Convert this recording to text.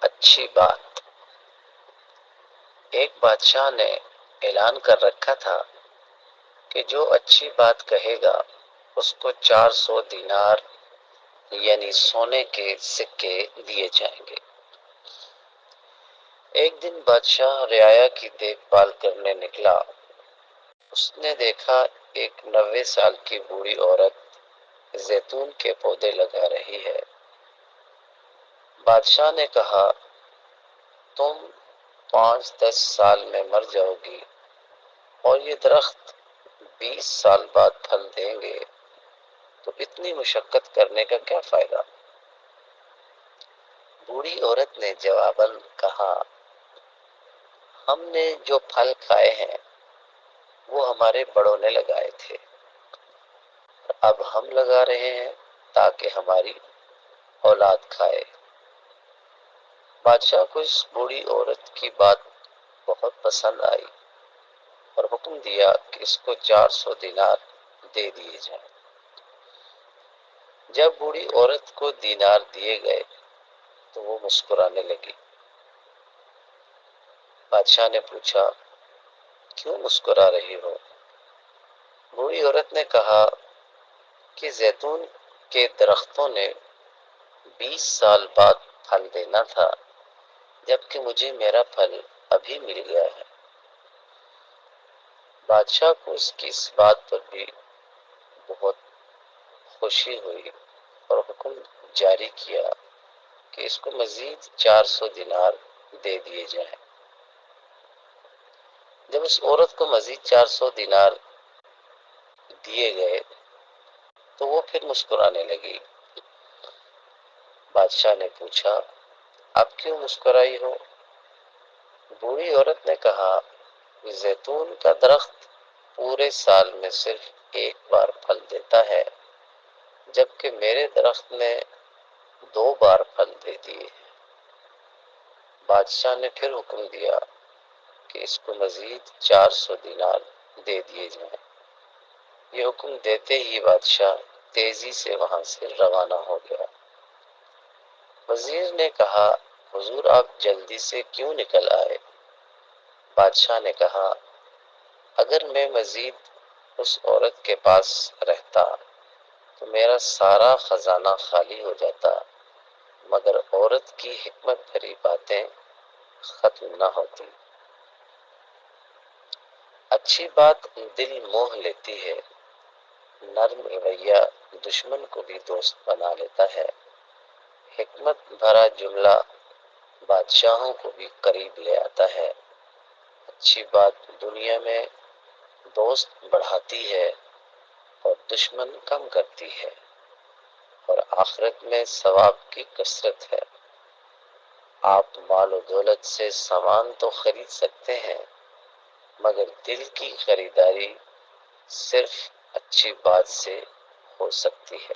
اچھی بات۔ ایک بادشاہ نے اعلان کر رکھا تھا کہ جو اچھی بات کہے گا اس کو 400 دینار یعنی سونے کے سکے دیے جائیں گے۔ ایک دن بادشاہ رعایا کی دیکھ بھال کرنے نکلا۔ اس نے دیکھا ایک 90 سال کی بوڑھی عورت زیتون کے پودے لگا رہی ہے۔ بادشاہ نے کہا، تم 5-10 سال میں مر جاؤ گی اور یہ درخت 20 سال بعد پھل دیں گے، تو اتنی مشقت کرنے کا کیا فائدہ؟ بوڑھی عورت نے جواباً کہا، ہم نے جو پھل کھائے ہیں وہ ہمارے بڑوں نے لگائے تھے، اب ہم لگا رہے ہیں تاکہ ہماری اولاد کھائے۔ بادشاہ کو اس بوڑھی عورت کی بات بہت پسند آئی اور حکم دیا کہ اس کو 400 دینار دے دیے جائیں۔ جب بوڑھی عورت کو دینار دیے گئے تو وہ مسکرانے لگی۔ بادشاہ نے پوچھا، کیوں مسکرا رہی ہو؟ بوڑھی عورت نے کہا کہ زیتون کے درختوں نے 20 سال بعد پھل دینا تھا، جبکہ مجھے میرا پھل ابھی مل گیا ہے۔ بادشاہ کو اس کی اس بات پر بھی بہت خوشی ہوئی اور حکم جاری کیا کہ اس کو مزید 400 دینار دے دیے جائیں۔ جب اس عورت کو مزید 400 دینار دیے گئے تو وہ پھر مسکرانے لگی۔ بادشاہ نے پوچھا، اب کیوں مسکرائی ہو؟ بوڑھی عورت نے کہا، زیتون کا درخت پورے سال میں صرف ایک بار پھل دیتا ہے، جبکہ میرے درخت نے 2 بار پھل دے دیے۔ بادشاہ نے پھر حکم دیا کہ اس کو مزید 400 دینار دے دیے جائیں۔ یہ حکم دیتے ہی بادشاہ تیزی سے وہاں سے روانہ ہو گیا۔ وزیر نے کہا، حضور آپ جلدی سے کیوں نکل آئے؟ بادشاہ نے کہا، اگر میں مزید اس عورت کے پاس رہتا تو میرا سارا خزانہ خالی ہو جاتا، مگر عورت کی حکمت بھری باتیں ختم نہ ہوتی۔ اچھی بات دل موہ لیتی ہے، نرم رویہ دشمن کو بھی دوست بنا لیتا ہے، حکمت بھرا جملہ بادشاہوں کو بھی قریب لے آتا ہے۔ اچھی بات دنیا میں دوست بڑھاتی ہے اور دشمن کم کرتی ہے، اور آخرت میں ثواب کی کثرت ہے۔ آپ مال و دولت سے سامان تو خرید سکتے ہیں، مگر دل کی خریداری صرف اچھی بات سے ہو سکتی ہے۔